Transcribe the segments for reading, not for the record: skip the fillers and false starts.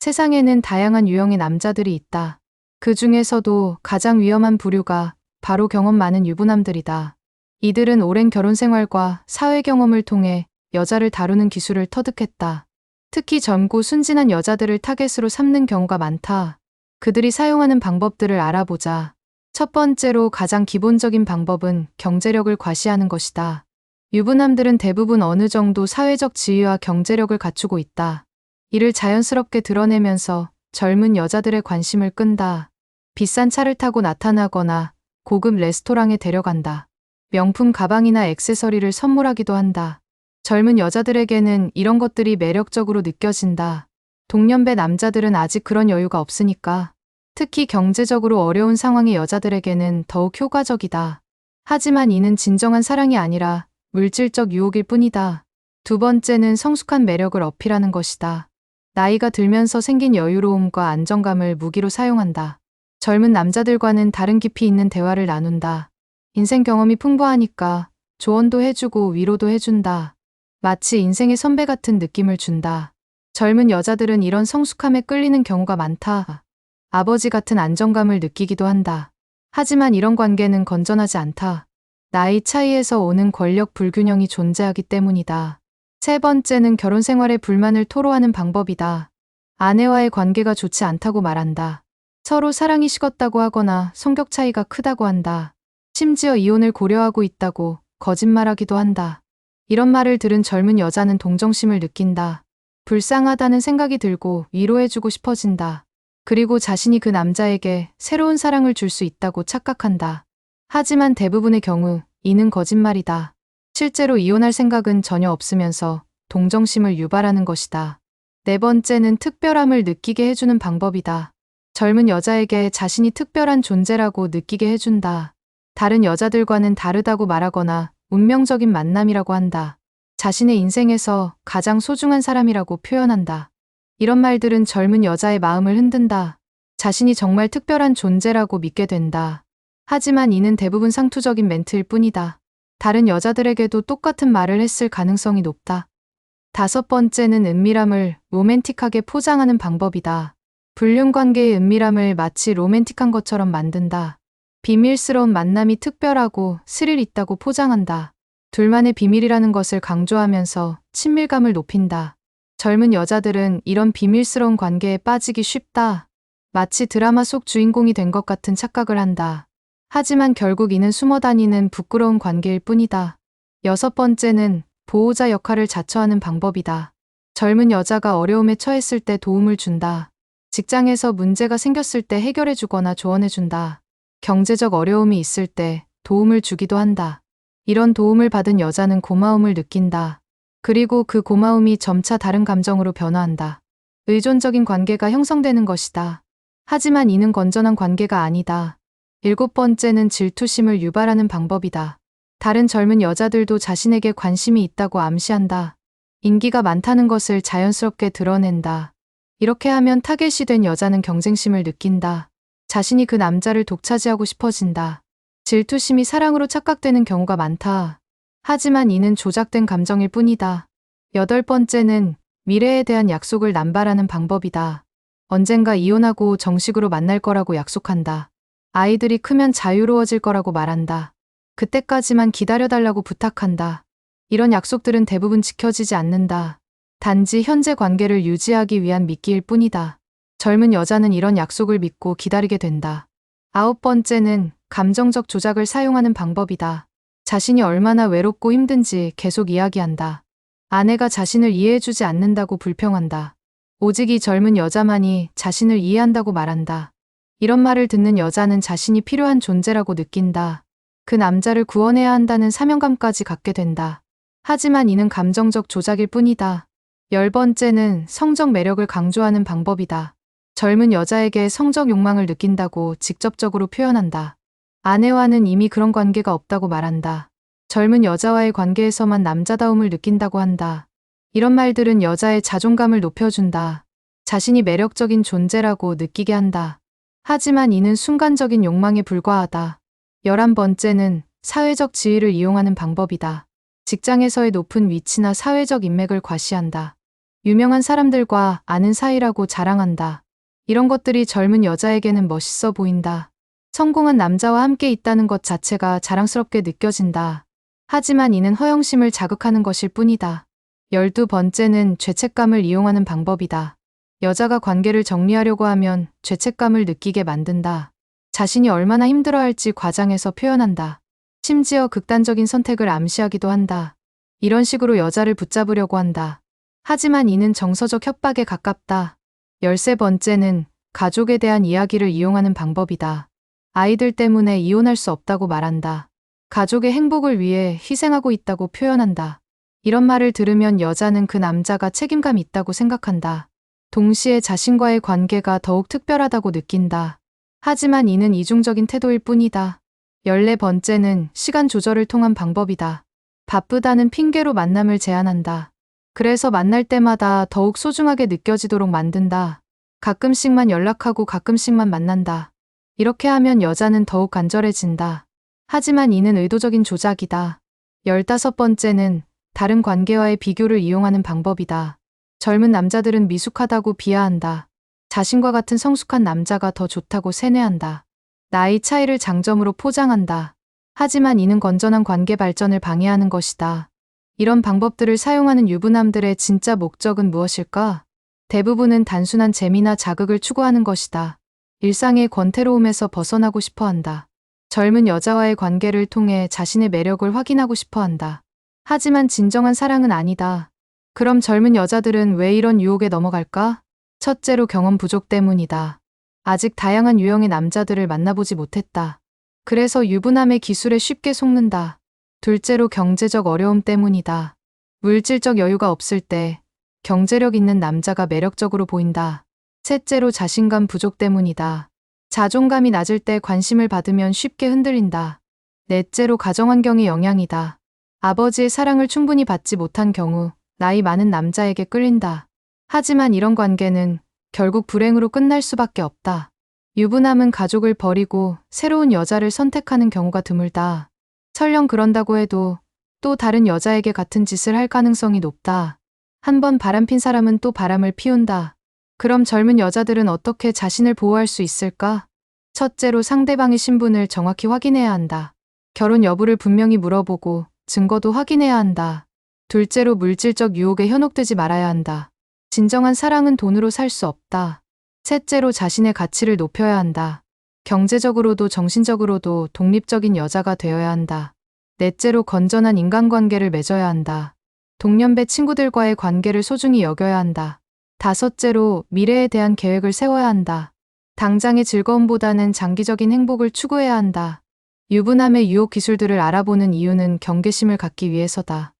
세상에는 다양한 유형의 남자들이 있다. 그 중에서도 가장 위험한 부류가 바로 경험 많은 유부남들이다. 이들은 오랜 결혼 생활과 사회 경험을 통해 여자를 다루는 기술을 터득했다. 특히 젊고 순진한 여자들을 타겟으로 삼는 경우가 많다. 그들이 사용하는 방법들을 알아보자. 첫 번째로 가장 기본적인 방법은 경제력을 과시하는 것이다. 유부남들은 대부분 어느 정도 사회적 지위와 경제력을 갖추고 있다. 이를 자연스럽게 드러내면서 젊은 여자들의 관심을 끈다. 비싼 차를 타고 나타나거나 고급 레스토랑에 데려간다. 명품 가방이나 액세서리를 선물하기도 한다. 젊은 여자들에게는 이런 것들이 매력적으로 느껴진다. 동년배 남자들은 아직 그런 여유가 없으니까. 특히 경제적으로 어려운 상황의 여자들에게는 더욱 효과적이다. 하지만 이는 진정한 사랑이 아니라 물질적 유혹일 뿐이다. 두 번째는 성숙한 매력을 어필하는 것이다. 나이가 들면서 생긴 여유로움과 안정감을 무기로 사용한다. 젊은 남자들과는 다른 깊이 있는 대화를 나눈다. 인생 경험이 풍부하니까 조언도 해주고 위로도 해준다. 마치 인생의 선배 같은 느낌을 준다. 젊은 여자들은 이런 성숙함에 끌리는 경우가 많다. 아버지 같은 안정감을 느끼기도 한다. 하지만 이런 관계는 건전하지 않다. 나이 차이에서 오는 권력 불균형이 존재하기 때문이다. 세 번째는 결혼 생활에 불만을 토로하는 방법이다. 아내와의 관계가 좋지 않다고 말한다. 서로 사랑이 식었다고 하거나 성격 차이가 크다고 한다. 심지어 이혼을 고려하고 있다고 거짓말하기도 한다. 이런 말을 들은 젊은 여자는 동정심을 느낀다. 불쌍하다는 생각이 들고 위로해주고 싶어진다. 그리고 자신이 그 남자에게 새로운 사랑을 줄 수 있다고 착각한다. 하지만 대부분의 경우 이는 거짓말이다. 실제로 이혼할 생각은 전혀 없으면서 동정심을 유발하는 것이다. 네 번째는 특별함을 느끼게 해주는 방법이다. 젊은 여자에게 자신이 특별한 존재라고 느끼게 해준다. 다른 여자들과는 다르다고 말하거나 운명적인 만남이라고 한다. 자신의 인생에서 가장 소중한 사람이라고 표현한다. 이런 말들은 젊은 여자의 마음을 흔든다. 자신이 정말 특별한 존재라고 믿게 된다. 하지만 이는 대부분 상투적인 멘트일 뿐이다. 다른 여자들에게도 똑같은 말을 했을 가능성이 높다. 다섯 번째는 은밀함을 로맨틱하게 포장하는 방법이다. 불륜관계의 은밀함을 마치 로맨틱한 것처럼 만든다. 비밀스러운 만남이 특별하고 스릴 있다고 포장한다. 둘만의 비밀이라는 것을 강조하면서 친밀감을 높인다. 젊은 여자들은 이런 비밀스러운 관계에 빠지기 쉽다. 마치 드라마 속 주인공이 된 것 같은 착각을 한다. 하지만 결국 이는 숨어다니는 부끄러운 관계일 뿐이다. 여섯 번째는 보호자 역할을 자처하는 방법이다. 젊은 여자가 어려움에 처했을 때 도움을 준다. 직장에서 문제가 생겼을 때 해결해주거나 조언해준다. 경제적 어려움이 있을 때 도움을 주기도 한다. 이런 도움을 받은 여자는 고마움을 느낀다. 그리고 그 고마움이 점차 다른 감정으로 변화한다. 의존적인 관계가 형성되는 것이다. 하지만 이는 건전한 관계가 아니다. 일곱 번째는 질투심을 유발하는 방법이다. 다른 젊은 여자들도 자신에게 관심이 있다고 암시한다. 인기가 많다는 것을 자연스럽게 드러낸다. 이렇게 하면 타겟이 된 여자는 경쟁심을 느낀다. 자신이 그 남자를 독차지하고 싶어진다. 질투심이 사랑으로 착각되는 경우가 많다. 하지만 이는 조작된 감정일 뿐이다. 여덟 번째는 미래에 대한 약속을 남발하는 방법이다. 언젠가 이혼하고 정식으로 만날 거라고 약속한다. 아이들이 크면 자유로워질 거라고 말한다. 그때까지만 기다려달라고 부탁한다. 이런 약속들은 대부분 지켜지지 않는다. 단지 현재 관계를 유지하기 위한 미끼일 뿐이다. 젊은 여자는 이런 약속을 믿고 기다리게 된다. 아홉 번째는 감정적 조작을 사용하는 방법이다. 자신이 얼마나 외롭고 힘든지 계속 이야기한다. 아내가 자신을 이해해주지 않는다고 불평한다. 오직 이 젊은 여자만이 자신을 이해한다고 말한다. 이런 말을 듣는 여자는 자신이 필요한 존재라고 느낀다. 그 남자를 구원해야 한다는 사명감까지 갖게 된다. 하지만 이는 감정적 조작일 뿐이다. 열 번째는 성적 매력을 강조하는 방법이다. 젊은 여자에게 성적 욕망을 느낀다고 직접적으로 표현한다. 아내와는 이미 그런 관계가 없다고 말한다. 젊은 여자와의 관계에서만 남자다움을 느낀다고 한다. 이런 말들은 여자의 자존감을 높여준다. 자신이 매력적인 존재라고 느끼게 한다. 하지만 이는 순간적인 욕망에 불과하다. 11번째는 사회적 지위를 이용하는 방법이다. 직장에서의 높은 위치나 사회적 인맥을 과시한다. 유명한 사람들과 아는 사이라고 자랑한다. 이런 것들이 젊은 여자에게는 멋있어 보인다. 성공한 남자와 함께 있다는 것 자체가 자랑스럽게 느껴진다. 하지만 이는 허영심을 자극하는 것일 뿐이다. 12번째는 죄책감을 이용하는 방법이다. 여자가 관계를 정리하려고 하면 죄책감을 느끼게 만든다. 자신이 얼마나 힘들어할지 과장해서 표현한다. 심지어 극단적인 선택을 암시하기도 한다. 이런 식으로 여자를 붙잡으려고 한다. 하지만 이는 정서적 협박에 가깝다. 13번째는 가족에 대한 이야기를 이용하는 방법이다. 아이들 때문에 이혼할 수 없다고 말한다. 가족의 행복을 위해 희생하고 있다고 표현한다. 이런 말을 들으면 여자는 그 남자가 책임감이 있다고 생각한다. 동시에 자신과의 관계가 더욱 특별하다고 느낀다. 하지만 이는 이중적인 태도일 뿐이다. 14번째는 시간 조절을 통한 방법이다. 바쁘다는 핑계로 만남을 제한한다. 그래서 만날 때마다 더욱 소중하게 느껴지도록 만든다. 가끔씩만 연락하고 가끔씩만 만난다. 이렇게 하면 여자는 더욱 간절해진다. 하지만 이는 의도적인 조작이다. 15번째는 다른 관계와의 비교를 이용하는 방법이다. 젊은 남자들은 미숙하다고 비하한다. 자신과 같은 성숙한 남자가 더 좋다고 세뇌한다. 나이 차이를 장점으로 포장한다. 하지만 이는 건전한 관계 발전을 방해하는 것이다. 이런 방법들을 사용하는 유부남들의 진짜 목적은 무엇일까? 대부분은 단순한 재미나 자극을 추구하는 것이다. 일상의 권태로움에서 벗어나고 싶어 한다. 젊은 여자와의 관계를 통해 자신의 매력을 확인하고 싶어 한다. 하지만 진정한 사랑은 아니다. 그럼 젊은 여자들은 왜 이런 유혹에 넘어갈까? 첫째로 경험 부족 때문이다. 아직 다양한 유형의 남자들을 만나보지 못했다. 그래서 유부남의 기술에 쉽게 속는다. 둘째로 경제적 어려움 때문이다. 물질적 여유가 없을 때 경제력 있는 남자가 매력적으로 보인다. 셋째로 자신감 부족 때문이다. 자존감이 낮을 때 관심을 받으면 쉽게 흔들린다. 넷째로 가정 환경의 영향이다. 아버지의 사랑을 충분히 받지 못한 경우 나이 많은 남자에게 끌린다. 하지만 이런 관계는 결국 불행으로 끝날 수밖에 없다. 유부남은 가족을 버리고 새로운 여자를 선택하는 경우가 드물다. 설령 그런다고 해도 또 다른 여자에게 같은 짓을 할 가능성이 높다. 한 번 바람핀 사람은 또 바람을 피운다. 그럼 젊은 여자들은 어떻게 자신을 보호할 수 있을까? 첫째로 상대방의 신분을 정확히 확인해야 한다. 결혼 여부를 분명히 물어보고 증거도 확인해야 한다. 둘째로 물질적 유혹에 현혹되지 말아야 한다. 진정한 사랑은 돈으로 살 수 없다. 셋째로 자신의 가치를 높여야 한다. 경제적으로도 정신적으로도 독립적인 여자가 되어야 한다. 넷째로 건전한 인간관계를 맺어야 한다. 동년배 친구들과의 관계를 소중히 여겨야 한다. 다섯째로 미래에 대한 계획을 세워야 한다. 당장의 즐거움보다는 장기적인 행복을 추구해야 한다. 유부남의 유혹 기술들을 알아보는 이유는 경계심을 갖기 위해서다.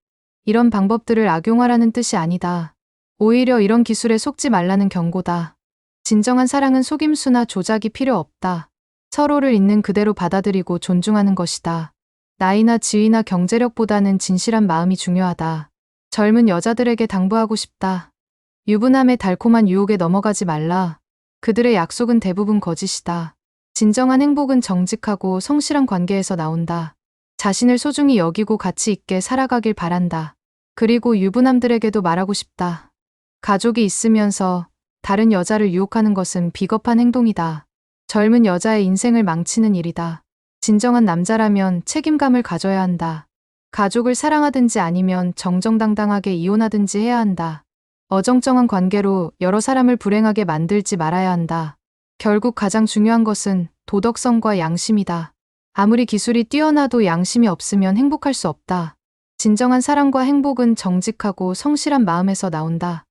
이런 방법들을 악용하라는 뜻이 아니다. 오히려 이런 기술에 속지 말라는 경고다. 진정한 사랑은 속임수나 조작이 필요 없다. 서로를 있는 그대로 받아들이고 존중하는 것이다. 나이나 지위나 경제력보다는 진실한 마음이 중요하다. 젊은 여자들에게 당부하고 싶다. 유부남의 달콤한 유혹에 넘어가지 말라. 그들의 약속은 대부분 거짓이다. 진정한 행복은 정직하고 성실한 관계에서 나온다. 자신을 소중히 여기고 가치 있게 살아가길 바란다. 그리고 유부남들에게도 말하고 싶다. 가족이 있으면서 다른 여자를 유혹하는 것은 비겁한 행동이다. 젊은 여자의 인생을 망치는 일이다. 진정한 남자라면 책임감을 가져야 한다. 가족을 사랑하든지 아니면 정정당당하게 이혼하든지 해야 한다. 어정쩡한 관계로 여러 사람을 불행하게 만들지 말아야 한다. 결국 가장 중요한 것은 도덕성과 양심이다. 아무리 기술이 뛰어나도 양심이 없으면 행복할 수 없다. 진정한 사랑과 행복은 정직하고 성실한 마음에서 나온다.